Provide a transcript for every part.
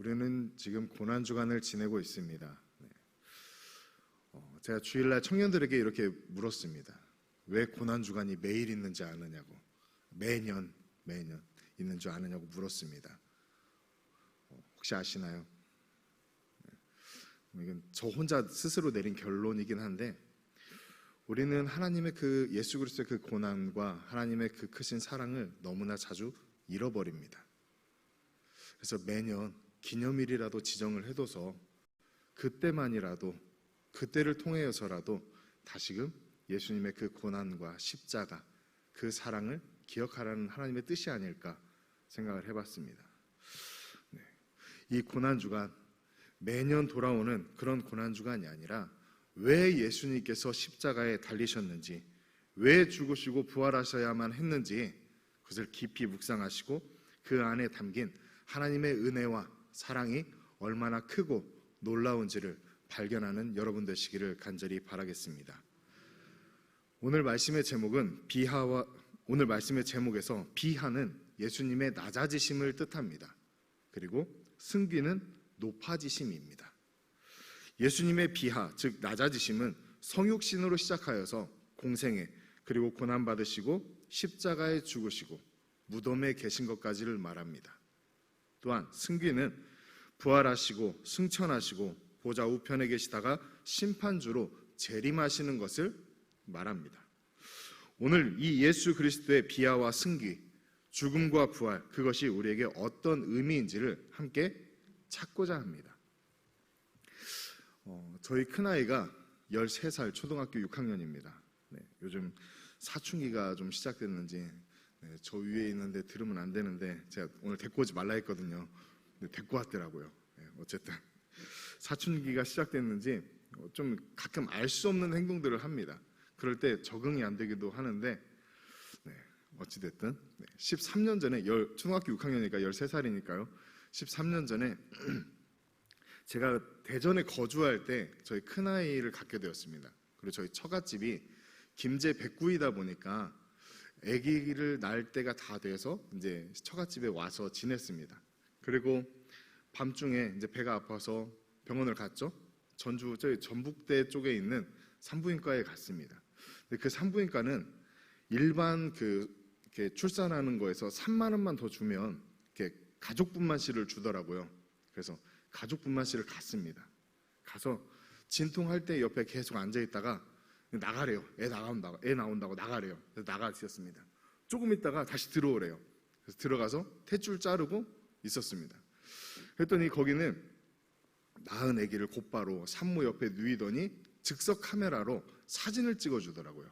우리는 지금 고난주간을 지내고 있습니다. 제가 주일날 청년들에게 이렇게 물었습니다. 왜 고난주간이 매일 있는지 아느냐고, 매년 있는 줄 아느냐고 물었습니다. 혹시 아시나요? 이건 저 혼자 스스로 내린 결론이긴 한데, 우리는 하나님의 그 예수 그리스도의 그 고난과 하나님의 그 크신 사랑을 너무나 자주 잃어버립니다. 그래서 매년 기념일이라도 지정을 해둬서 그때만이라도, 그때를 통하여서라도 다시금 예수님의 그 고난과 십자가, 그 사랑을 기억하라는 하나님의 뜻이 아닐까 생각을 해봤습니다. 이 고난주간, 매년 돌아오는 그런 고난주간이 아니라 왜 예수님께서 십자가에 달리셨는지, 왜 죽으시고 부활하셔야만 했는지 그것을 깊이 묵상하시고 그 안에 담긴 하나님의 은혜와 사랑이 얼마나 크고 놀라운지를 발견하는 여러분 되시기를 간절히 바라겠습니다. 오늘 말씀의 제목에서 비하는 예수님의 낮아지심을 뜻합니다. 그리고 승귀는 높아지심입니다. 예수님의 비하, 즉 낮아지심은 성육신으로 시작하여서 공생애, 그리고 고난받으시고 십자가에 죽으시고 무덤에 계신 것까지를 말합니다. 또한 승귀는 부활하시고 승천하시고 보좌 우편에 계시다가 심판주로 재림하시는 것을 말합니다. 오늘 이 예수 그리스도의 비하와 승귀, 죽음과 부활, 그것이 우리에게 어떤 의미인지를 함께 찾고자 합니다. 저희 큰아이가 13살 초등학교 6학년입니다. 요즘 사춘기가 좀 시작됐는지 저 위에 있는데 들으면 안 되는데 제가 오늘 데리고 오지 말라 했거든요. 근데 데리고 왔더라고요. 어쨌든 사춘기가 시작됐는지 좀 가끔 알 수 없는 행동들을 합니다. 그럴 때 적응이 안 되기도 하는데 어찌됐든 13년 전에 초등학교 6학년이니까 13살이니까요. 13년 전에 제가 대전에 거주할 때 저희 큰아이를 갖게 되었습니다. 그리고 저희 처갓집이 김제 백구이다 보니까 아기를 낳을 때가 다 돼서 이제 처갓집에 와서 지냈습니다. 그리고 밤중에 이제 배가 아파서 병원을 갔죠. 저희 전북대 쪽에 있는 산부인과에 갔습니다. 근데 그 산부인과는 일반 이렇게 출산하는 거에서 3만 원만 더 주면 이렇게 가족분만실을 주더라고요. 그래서 가족분만실을 갔습니다. 가서 진통할 때 옆에 계속 앉아 있다가 나가래요. 애 나온다고 나가래요. 그래서 나가 있었습니다. 조금 있다가 다시 들어오래요. 그래서 들어가서 탯줄 자르고 있었습니다. 그랬더니 거기는 낳은 아기를 곧바로 산모 옆에 누이더니 즉석 카메라로 사진을 찍어주더라고요.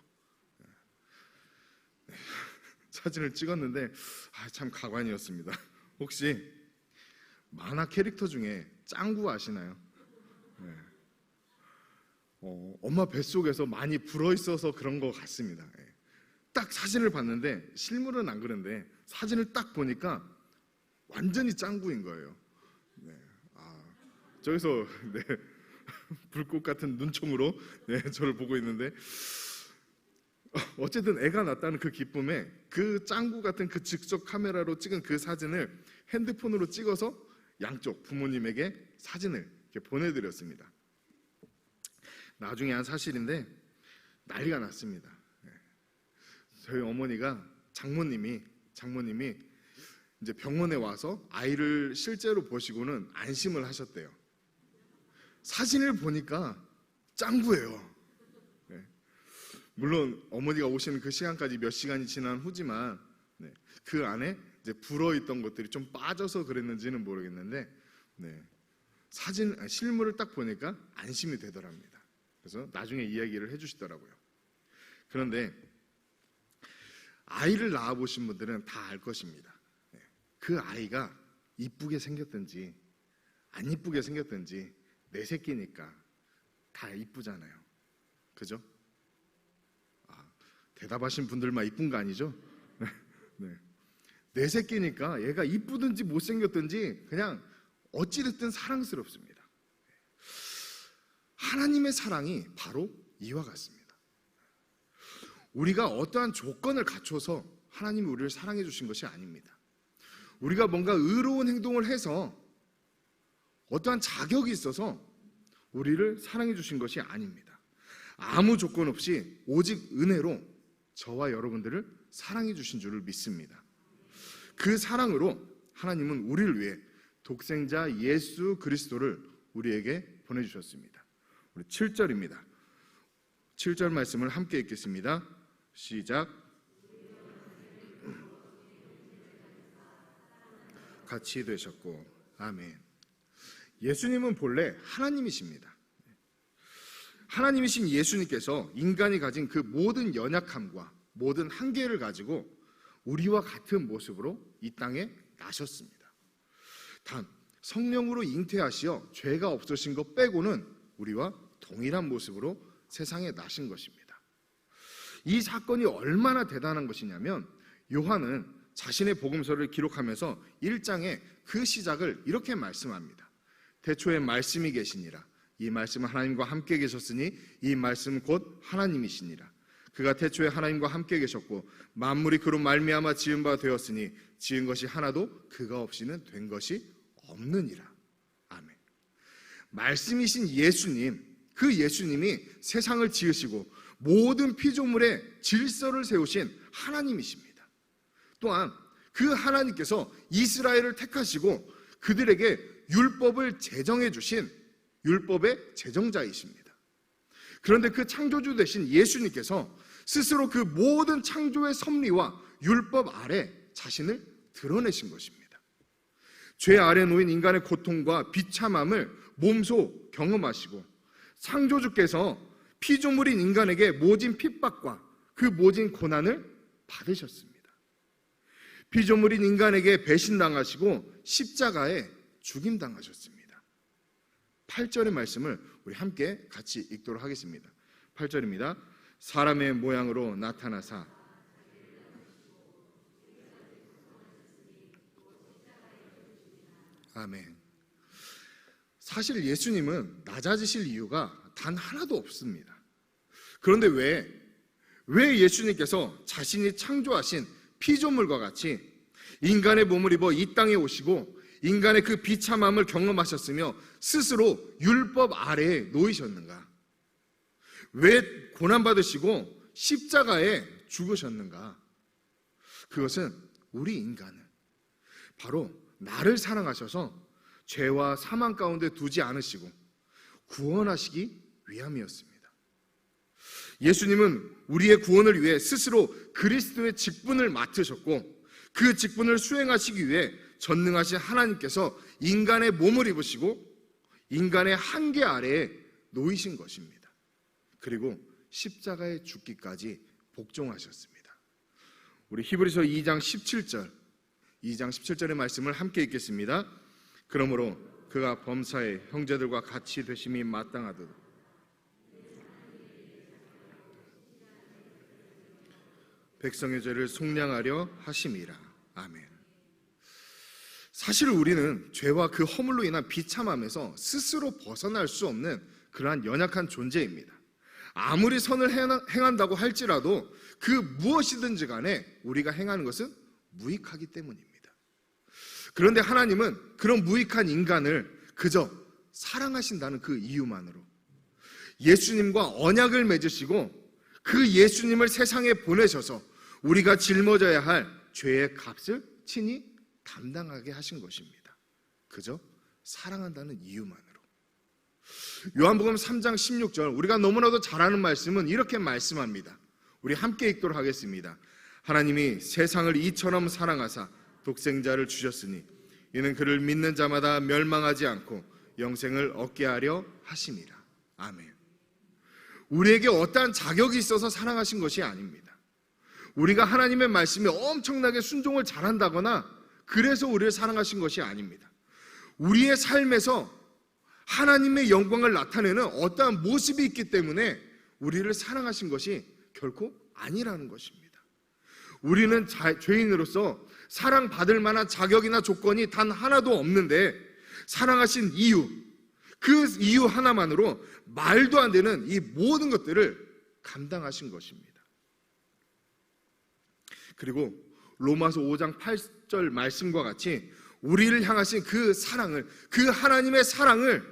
사진을 찍었는데 참 가관이었습니다. 혹시 만화 캐릭터 중에 짱구 아시나요? 엄마 뱃속에서 많이 불어있어서 그런 것 같습니다. 딱 사진을 봤는데 실물은 안 그런데 사진을 딱 보니까 완전히 짱구인 거예요. 저기서 불꽃 같은 눈총으로 저를 보고 있는데 어쨌든 애가 낳았다는 그 기쁨에 그 짱구 같은 그 즉석 카메라로 찍은 그 사진을 핸드폰으로 찍어서 양쪽 부모님에게 사진을 이렇게 보내드렸습니다. 나중에 한 사실인데 난리가 났습니다. 저희 어머니가 장모님이 이제 병원에 와서 아이를 실제로 보시고는 안심을 하셨대요. 사진을 보니까 짱구예요. 물론 어머니가 오시는 그 시간까지 몇 시간이 지난 후지만 그 안에 이제 불어있던 것들이 좀 빠져서 그랬는지는 모르겠는데 실물을 딱 보니까 안심이 되더랍니다. 그래서 나중에 이야기를 해주시더라고요. 그런데 아이를 낳아보신 분들은 다 알 것입니다. 그 아이가 이쁘게 생겼든지 안 이쁘게 생겼든지 내 새끼니까 다 이쁘잖아요. 그죠? 대답하신 분들만 이쁜 거 아니죠? 내 새끼니까 얘가 이쁘든지 못생겼든지 그냥 어찌됐든 사랑스럽습니다. 하나님의 사랑이 바로 이와 같습니다. 우리가 어떠한 조건을 갖춰서 하나님이 우리를 사랑해 주신 것이 아닙니다. 우리가 뭔가 의로운 행동을 해서 어떠한 자격이 있어서 우리를 사랑해 주신 것이 아닙니다. 아무 조건 없이 오직 은혜로 저와 여러분들을 사랑해 주신 줄을 믿습니다. 그 사랑으로 하나님은 우리를 위해 독생자 예수 그리스도를 우리에게 보내주셨습니다. 우리 7절입니다. 7절 말씀을 함께 읽겠습니다. 시작. 같이 되셨고. 아멘. 예수님은 본래 하나님이십니다. 하나님이신 예수님께서 인간이 가진 그 모든 연약함과 모든 한계를 가지고 우리와 같은 모습으로 이 땅에 나셨습니다. 단 성령으로 잉태하시어 죄가 없으신 것 빼고는 우리와 동일한 모습으로 세상에 나신 것입니다. 이 사건이 얼마나 대단한 것이냐면 요한은 자신의 복음서를 기록하면서 1장에 그 시작을 이렇게 말씀합니다. 태초에 말씀이 계시니라. 이 말씀은 하나님과 함께 계셨으니 이 말씀은 곧 하나님이시니라. 그가 태초에 하나님과 함께 계셨고 만물이 그로 말미암아 지은 바 되었으니 지은 것이 하나도 그가 없이는 된 것이 없느니라. 아멘. 말씀이신 예수님, 그 예수님이 세상을 지으시고 모든 피조물의 질서를 세우신 하나님이십니다. 또한 그 하나님께서 이스라엘을 택하시고 그들에게 율법을 제정해 주신 율법의 제정자이십니다. 그런데 그 창조주 되신 예수님께서 스스로 그 모든 창조의 섭리와 율법 아래 자신을 드러내신 것입니다. 죄 아래 놓인 인간의 고통과 비참함을 몸소 경험하시고 창조주께서 피조물인 인간에게 모진 핍박과 그 모진 고난을 받으셨습니다. 피조물인 인간에게 배신당하시고 십자가에 죽임당하셨습니다. 8절의 말씀을 우리 함께 같이 읽도록 하겠습니다. 8절입니다. 사람의 모양으로 나타나사 아멘. 사실 예수님은 낮아지실 이유가 단 하나도 없습니다. 그런데 왜 예수님께서 자신이 창조하신 피조물과 같이 인간의 몸을 입어 이 땅에 오시고 인간의 그 비참함을 경험하셨으며 스스로 율법 아래에 놓이셨는가? 왜 고난받으시고 십자가에 죽으셨는가? 그것은 우리 인간을 바로 나를 사랑하셔서 죄와 사망 가운데 두지 않으시고 구원하시기 위함이었습니다. 예수님은 우리의 구원을 위해 스스로 그리스도의 직분을 맡으셨고 그 직분을 수행하시기 위해 전능하신 하나님께서 인간의 몸을 입으시고 인간의 한계 아래에 놓이신 것입니다. 그리고 십자가에 죽기까지 복종하셨습니다. 우리 히브리서 2장 17절의 말씀을 함께 읽겠습니다. 그러므로 그가 범사에 형제들과 같이 되심이 마땅하듯 백성의 죄를 속량하려 하심이라. 아멘. 사실 우리는 죄와 그 허물로 인한 비참함에서 스스로 벗어날 수 없는 그러한 연약한 존재입니다. 아무리 선을 행한다고 할지라도 그 무엇이든지 간에 우리가 행하는 것은 무익하기 때문입니다. 그런데 하나님은 그런 무익한 인간을 그저 사랑하신다는 그 이유만으로 예수님과 언약을 맺으시고 그 예수님을 세상에 보내셔서 우리가 짊어져야 할 죄의 값을 친히 담당하게 하신 것입니다. 그저 사랑한다는 이유만으로. 요한복음 3장 16절 우리가 너무나도 잘 아는 말씀은 이렇게 말씀합니다. 우리 함께 읽도록 하겠습니다. 하나님이 세상을 이처럼 사랑하사 독생자를 주셨으니 이는 그를 믿는 자마다 멸망하지 않고 영생을 얻게 하려 하심이라. 아멘. 우리에게 어떠한 자격이 있어서 사랑하신 것이 아닙니다. 우리가 하나님의 말씀에 엄청나게 순종을 잘한다거나 그래서 우리를 사랑하신 것이 아닙니다. 우리의 삶에서 하나님의 영광을 나타내는 어떠한 모습이 있기 때문에 우리를 사랑하신 것이 결코 아니라는 것입니다. 우리는 죄인으로서 사랑받을 만한 자격이나 조건이 단 하나도 없는데 사랑하신 이유, 그 이유 하나만으로 말도 안 되는 이 모든 것들을 감당하신 것입니다. 그리고 로마서 5장 8절 말씀과 같이 우리를 향하신 그 사랑을, 그 하나님의 사랑을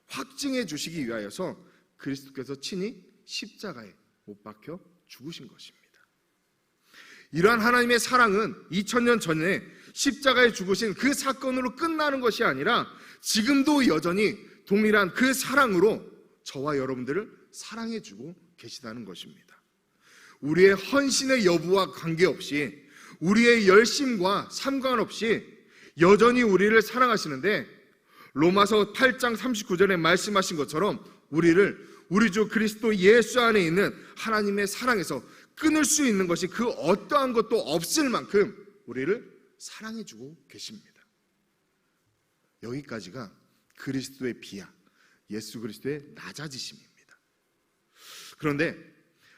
확증해 주시기 위하여서 그리스도께서 친히 십자가에 못 박혀 죽으신 것입니다. 이러한 하나님의 사랑은 2000년 전에 십자가에 죽으신 그 사건으로 끝나는 것이 아니라 지금도 여전히 동일한 그 사랑으로 저와 여러분들을 사랑해주고 계시다는 것입니다. 우리의 헌신의 여부와 관계없이, 우리의 열심과 상관없이 여전히 우리를 사랑하시는데, 로마서 8장 39절에 말씀하신 것처럼 우리를 우리 주 그리스도 예수 안에 있는 하나님의 사랑에서 끊을 수 있는 것이 그 어떠한 것도 없을 만큼 우리를 사랑해주고 계십니다. 여기까지가 그리스도의 비하, 예수 그리스도의 낮아지심입니다. 그런데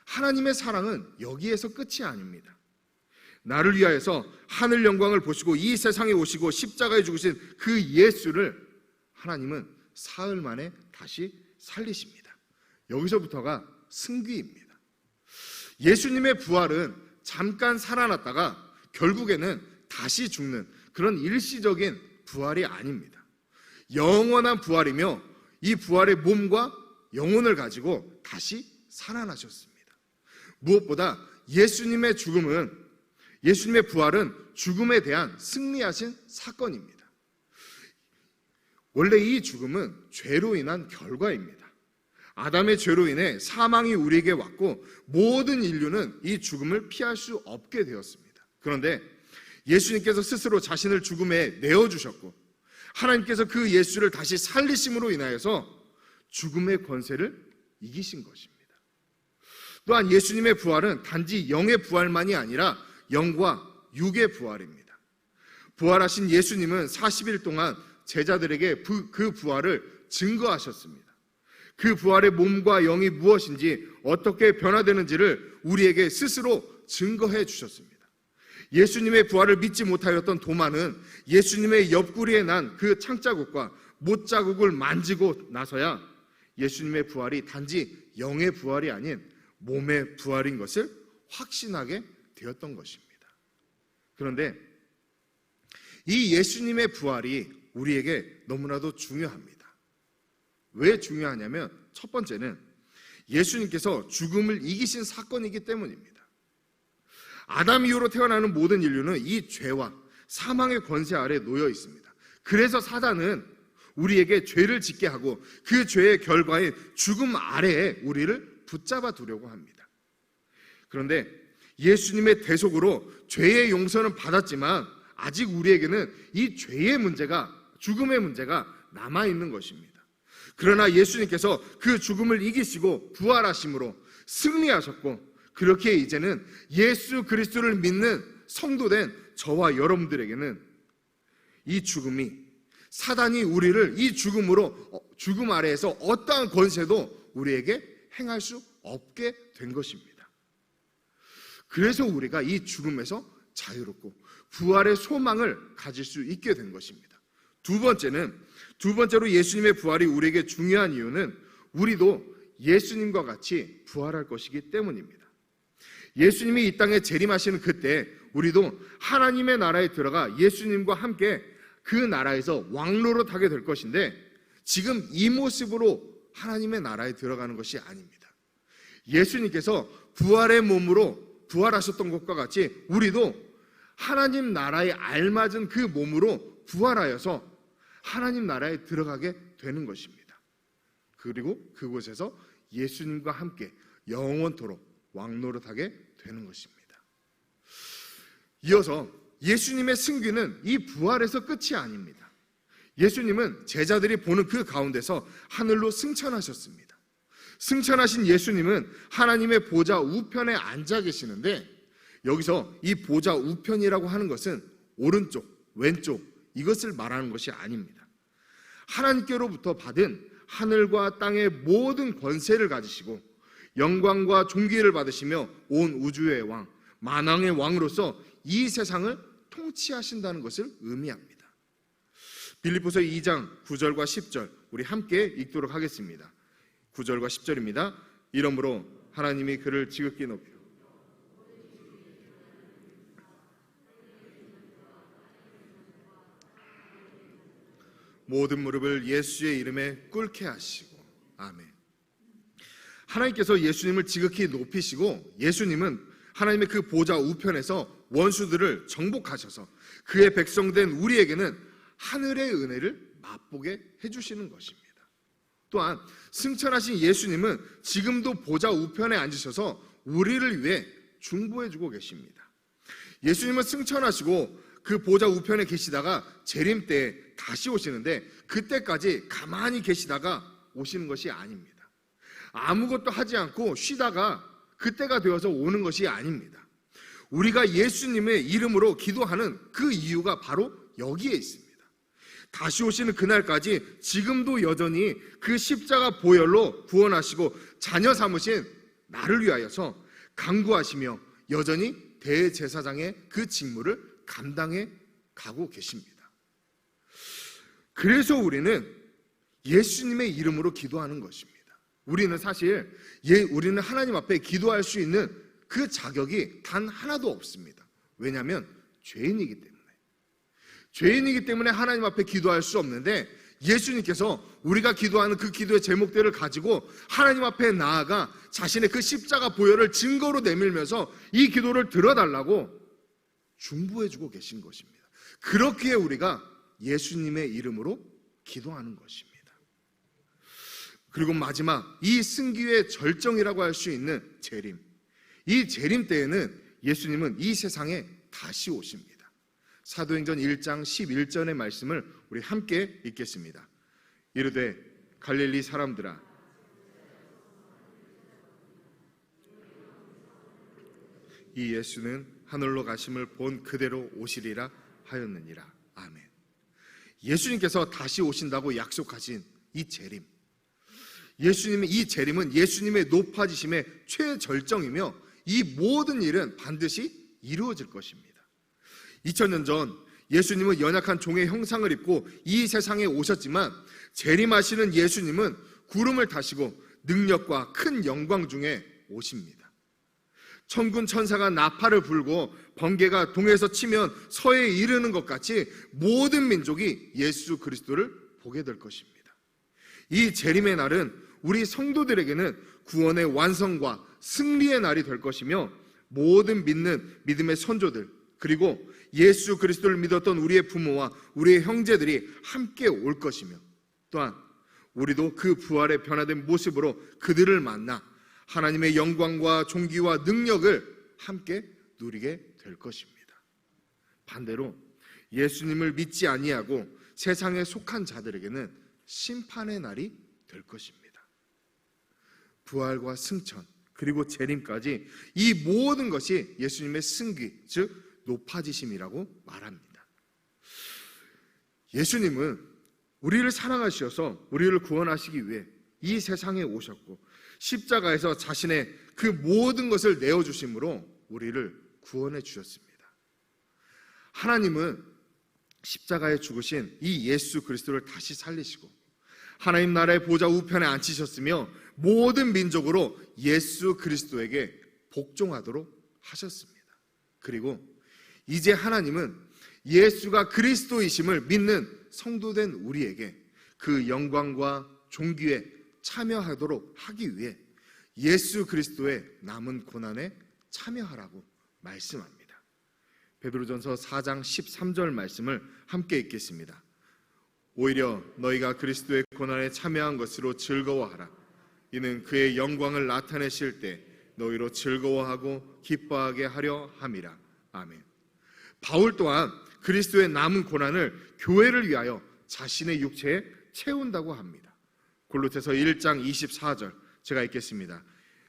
하나님의 사랑은 여기에서 끝이 아닙니다. 나를 위하여서 하늘 영광을 보시고 이 세상에 오시고 십자가에 죽으신 그 예수를 하나님은 사흘 만에 다시 살리십니다. 여기서부터가 승귀입니다. 예수님의 부활은 잠깐 살아났다가 결국에는 다시 죽는 그런 일시적인 부활이 아닙니다. 영원한 부활이며 이 부활의 몸과 영혼을 가지고 다시 살아나셨습니다. 무엇보다 예수님의 부활은 죽음에 대한 승리하신 사건입니다. 원래 이 죽음은 죄로 인한 결과입니다. 아담의 죄로 인해 사망이 우리에게 왔고 모든 인류는 이 죽음을 피할 수 없게 되었습니다. 그런데 예수님께서 스스로 자신을 죽음에 내어주셨고 하나님께서 그 예수를 다시 살리심으로 인하여서 죽음의 권세를 이기신 것입니다. 또한 예수님의 부활은 단지 영의 부활만이 아니라 영과 육의 부활입니다. 부활하신 예수님은 40일 동안 제자들에게 그 부활을 증거하셨습니다. 그 부활의 몸과 영이 무엇인지 어떻게 변화되는지를 우리에게 스스로 증거해 주셨습니다. 예수님의 부활을 믿지 못하였던 도마는 예수님의 옆구리에 난 그 창자국과 못자국을 만지고 나서야 예수님의 부활이 단지 영의 부활이 아닌 몸의 부활인 것을 확신하게 되었던 것입니다. 그런데 이 예수님의 부활이 우리에게 너무나도 중요합니다. 왜 중요하냐면 첫 번째는 예수님께서 죽음을 이기신 사건이기 때문입니다. 아담 이후로 태어나는 모든 인류는 이 죄와 사망의 권세 아래 놓여 있습니다. 그래서 사단은 우리에게 죄를 짓게 하고 그 죄의 결과인 죽음 아래에 우리를 붙잡아 두려고 합니다. 그런데 예수님의 대속으로 죄의 용서는 받았지만 아직 우리에게는 이 죄의 문제가, 죽음의 문제가 남아있는 것입니다. 그러나 예수님께서 그 죽음을 이기시고 부활하심으로 승리하셨고, 그렇게 이제는 예수 그리스도를 믿는 성도된 저와 여러분들에게는 이 죽음이, 사단이 우리를 이 죽음 아래에서 어떠한 권세도 우리에게 행할 수 없게 된 것입니다. 그래서 우리가 이 죽음에서 자유롭고 부활의 소망을 가질 수 있게 된 것입니다. 두 번째로 예수님의 부활이 우리에게 중요한 이유는 우리도 예수님과 같이 부활할 것이기 때문입니다. 예수님이 이 땅에 재림하시는 그때 우리도 하나님의 나라에 들어가 예수님과 함께 그 나라에서 왕노릇하게 될 것인데, 지금 이 모습으로 하나님의 나라에 들어가는 것이 아닙니다. 예수님께서 부활의 몸으로 부활하셨던 것과 같이 우리도 하나님 나라에 알맞은 그 몸으로 부활하여서 하나님 나라에 들어가게 되는 것입니다. 그리고 그곳에서 예수님과 함께 영원토록 왕노릇하게 되는 것입니다. 이어서 예수님의 승귀는 이 부활에서 끝이 아닙니다. 예수님은 제자들이 보는 그 가운데서 하늘로 승천하셨습니다. 승천하신 예수님은 하나님의 보좌 우편에 앉아 계시는데, 여기서 이 보좌 우편이라고 하는 것은 오른쪽, 왼쪽 이것을 말하는 것이 아닙니다. 하나님께로부터 받은 하늘과 땅의 모든 권세를 가지시고 영광과 존귀를 받으시며 온 우주의 왕, 만왕의 왕으로서 이 세상을 통치하신다는 것을 의미합니다. 빌립보서 2장 9절과 10절 우리 함께 읽도록 하겠습니다. 9절과 10절입니다. 이러므로 하나님이 그를 지극히 높여 모든 무릎을 예수의 이름에 꿇게 하시고. 아멘. 하나님께서 예수님을 지극히 높이시고 예수님은 하나님의 그 보좌 우편에서 원수들을 정복하셔서 그의 백성된 우리에게는 하늘의 은혜를 맛보게 해주시는 것입니다. 또한 승천하신 예수님은 지금도 보좌 우편에 앉으셔서 우리를 위해 중보해주고 계십니다. 예수님은 승천하시고 그 보좌 우편에 계시다가 재림 때에 다시 오시는데 그때까지 가만히 계시다가 오시는 것이 아닙니다. 아무것도 하지 않고 쉬다가 그때가 되어서 오는 것이 아닙니다. 우리가 예수님의 이름으로 기도하는 그 이유가 바로 여기에 있습니다. 다시 오시는 그날까지 지금도 여전히 그 십자가 보혈로 구원하시고 자녀 삼으신 나를 위하여서 간구하시며 여전히 대제사장의 그 직무를 감당해 가고 계십니다. 그래서 우리는 예수님의 이름으로 기도하는 것입니다. 우리는 사실 우리는 하나님 앞에 기도할 수 있는 그 자격이 단 하나도 없습니다. 왜냐하면 죄인이기 때문에 하나님 앞에 기도할 수 없는데 예수님께서 우리가 기도하는 그 기도의 제목들을 가지고 하나님 앞에 나아가 자신의 그 십자가 보혈을 증거로 내밀면서 이 기도를 들어달라고 중보해주고 계신 것입니다. 그렇기에 우리가 예수님의 이름으로 기도하는 것입니다. 그리고 마지막 이 승기의 절정이라고 할 수 있는 재림, 이 재림 때에는 예수님은 이 세상에 다시 오십니다. 사도행전 1장 11절의 말씀을 우리 함께 읽겠습니다. 이르되 갈릴리 사람들아 이 예수는 하늘로 가심을 본 그대로 오시리라 하였느니라. 아멘. 예수님께서 다시 오신다고 약속하신 이 재림, 예수님의 이 재림은 예수님의 높아지심의 최절정이며 이 모든 일은 반드시 이루어질 것입니다. 2000년 전 예수님은 연약한 종의 형상을 입고 이 세상에 오셨지만 재림하시는 예수님은 구름을 타시고 능력과 큰 영광 중에 오십니다. 천군 천사가 나팔을 불고 번개가 동에서 치면 서에 이르는 것 같이 모든 민족이 예수 그리스도를 보게 될 것입니다. 이 재림의 날은 우리 성도들에게는 구원의 완성과 승리의 날이 될 것이며 모든 믿는 믿음의 선조들 그리고 예수 그리스도를 믿었던 우리의 부모와 우리의 형제들이 함께 올 것이며 또한 우리도 그 부활의 변화된 모습으로 그들을 만나 하나님의 영광과 존귀와 능력을 함께 누리게 될 것입니다. 반대로 예수님을 믿지 아니하고 세상에 속한 자들에게는 심판의 날이 될 것입니다. 부활과 승천 그리고 재림까지 이 모든 것이 예수님의 승기 즉 높아지심이라고 말합니다. 예수님은 우리를 사랑하셔서 우리를 구원하시기 위해 이 세상에 오셨고 십자가에서 자신의 그 모든 것을 내어주심으로 우리를 구원해 주셨습니다. 하나님은 십자가에 죽으신 이 예수 그리스도를 다시 살리시고 하나님 나라의 보좌 우편에 앉히셨으며 모든 민족으로 예수 그리스도에게 복종하도록 하셨습니다. 그리고 이제 하나님은 예수가 그리스도이심을 믿는 성도된 우리에게 그 영광과 존귀에 참여하도록 하기 위해 예수 그리스도의 남은 고난에 참여하라고 말씀합니다. 베드로전서 4장 13절 말씀을 함께 읽겠습니다. 오히려 너희가 그리스도의 고난에 참여한 것으로 즐거워하라. 이는 그의 영광을 나타내실 때 너희로 즐거워하고 기뻐하게 하려 함이라. 아멘. 바울 또한 그리스도의 남은 고난을 교회를 위하여 자신의 육체에 채운다고 합니다. 골로새서 1장 24절 제가 읽겠습니다.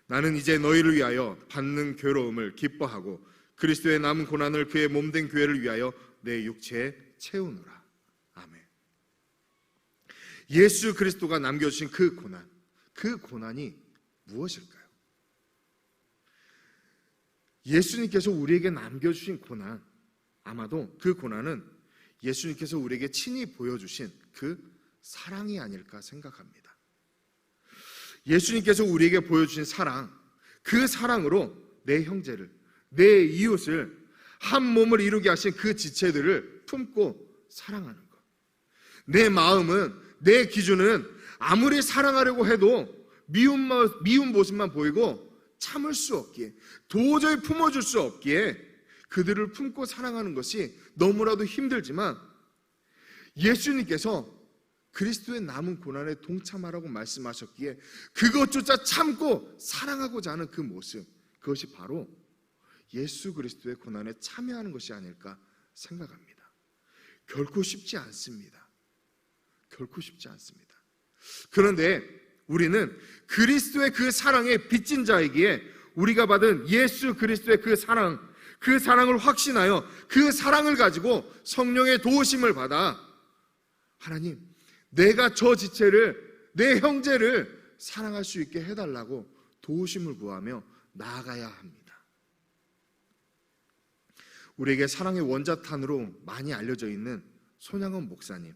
나는 이제 너희를 위하여 받는 괴로움을 기뻐하고 그리스도의 남은 고난을 그의 몸된 교회를 위하여 내 육체에 채우노라. 아멘. 예수 그리스도가 남겨주신 그 고난이 무엇일까요? 예수님께서 우리에게 남겨주신 고난, 아마도 그 고난은 예수님께서 우리에게 친히 보여주신 그 사랑이 아닐까 생각합니다. 예수님께서 우리에게 보여주신 사랑, 그 사랑으로 내 형제를, 내 이웃을 한 몸을 이루게 하신 그 지체들을 품고 사랑하는 것, 내 마음은, 내 기준은 아무리 사랑하려고 해도 미운 모습만 보이고 참을 수 없기에, 도저히 품어줄 수 없기에 그들을 품고 사랑하는 것이 너무나도 힘들지만, 예수님께서 그리스도의 남은 고난에 동참하라고 말씀하셨기에 그것조차 참고 사랑하고자 하는 그 모습, 그것이 바로 예수 그리스도의 고난에 참여하는 것이 아닐까 생각합니다. 결코 쉽지 않습니다. 결코 쉽지 않습니다. 그런데 우리는 그리스도의 그 사랑에 빚진 자이기에 우리가 받은 예수 그리스도의 그 사랑을 확신하여 그 사랑을 가지고 성령의 도우심을 받아, 하나님, 내가 저 지체를, 내 형제를 사랑할 수 있게 해달라고 도우심을 구하며 나아가야 합니다. 우리에게 사랑의 원자탄으로 많이 알려져 있는 손양원 목사님,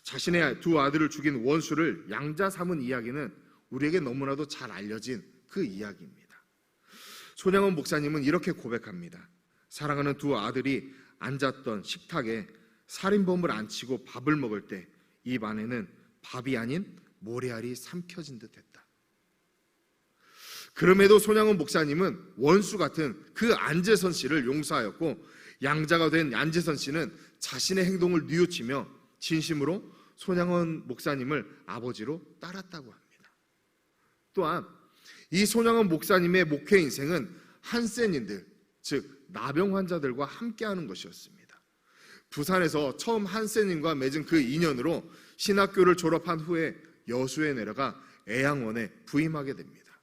자신의 두 아들을 죽인 원수를 양자 삼은 이야기는 우리에게 너무나도 잘 알려진 그 이야기입니다. 손양원 목사님은 이렇게 고백합니다. 사랑하는 두 아들이 앉았던 식탁에 살인범을 앉히고 밥을 먹을 때 입 안에는 밥이 아닌 모래알이 삼켜진 듯 했다. 그럼에도 손양원 목사님은 원수 같은 그 안재선 씨를 용서하였고, 양자가 된 안재선 씨는 자신의 행동을 뉘우치며 진심으로 손양원 목사님을 아버지로 따랐다고 합니다. 또한 이 손양원 목사님의 목회 인생은 한센인들, 즉 나병 환자들과 함께하는 것이었습니다. 부산에서 처음 한센님과 맺은 그 인연으로 신학교를 졸업한 후에 여수에 내려가 애양원에 부임하게 됩니다.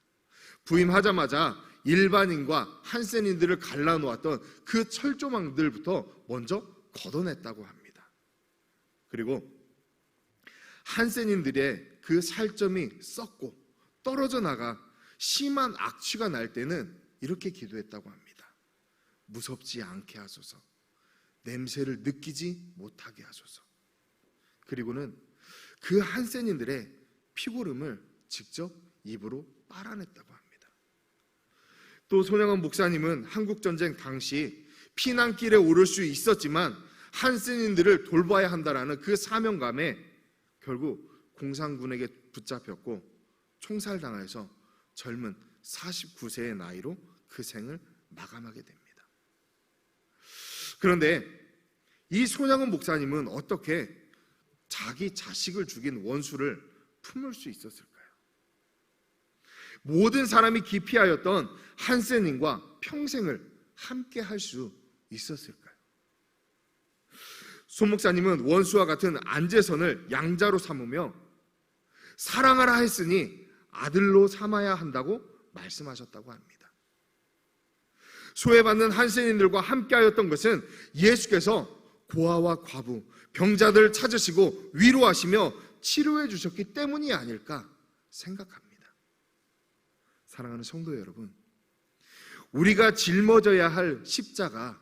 부임하자마자 일반인과 한센인들을 갈라놓았던 그 철조망들부터 먼저 걷어냈다고 합니다. 그리고 한센인들의 그 살점이 썩고 떨어져 나가 심한 악취가 날 때는 이렇게 기도했다고 합니다. 무섭지 않게 하소서, 냄새를 느끼지 못하게 하소서. 그리고는 그 한센인들의 피고름을 직접 입으로 빨아냈다고 합니다. 또 손양원 목사님은 한국전쟁 당시 피난길에 오를 수 있었지만 한센인들을 돌봐야 한다라는 그 사명감에 결국 공산군에게 붙잡혔고 총살당해서 젊은 49세의 나이로 그 생을 마감하게 됩니다. 그런데 이 손양원 목사님은 어떻게 자기 자식을 죽인 원수를 품을 수 있었을까요? 모든 사람이 기피하였던 한센님과 평생을 함께 할 수 있었을까요? 손 목사님은 원수와 같은 안재선을 양자로 삼으며 사랑하라 했으니 아들로 삼아야 한다고 말씀하셨다고 합니다. 소외받는 한센인들과 함께하였던 것은 예수께서 고아와 과부, 병자들을 찾으시고 위로하시며 치료해 주셨기 때문이 아닐까 생각합니다. 사랑하는 성도 여러분, 우리가 짊어져야 할 십자가,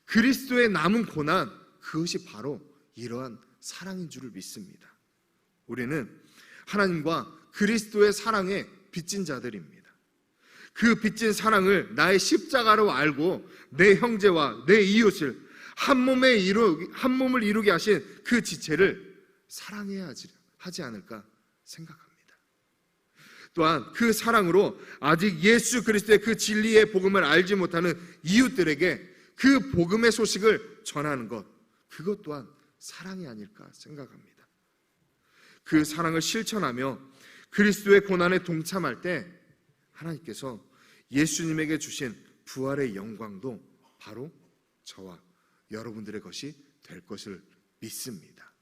그리스도의 남은 고난, 그것이 바로 이러한 사랑인 줄을 믿습니다. 우리는 하나님과 그리스도의 사랑에 빚진 자들입니다. 그 빚진 사랑을 나의 십자가로 알고 내 형제와 내 이웃을 한 몸을 이루게 하신 그 지체를 사랑해야 하지 않을까 생각합니다. 또한 그 사랑으로 아직 예수 그리스도의 그 진리의 복음을 알지 못하는 이웃들에게 그 복음의 소식을 전하는 것, 그것 또한 사랑이 아닐까 생각합니다. 그 사랑을 실천하며 그리스도의 고난에 동참할 때 하나님께서 예수님에게 주신 부활의 영광도 바로 저와 여러분들의 것이 될 것을 믿습니다.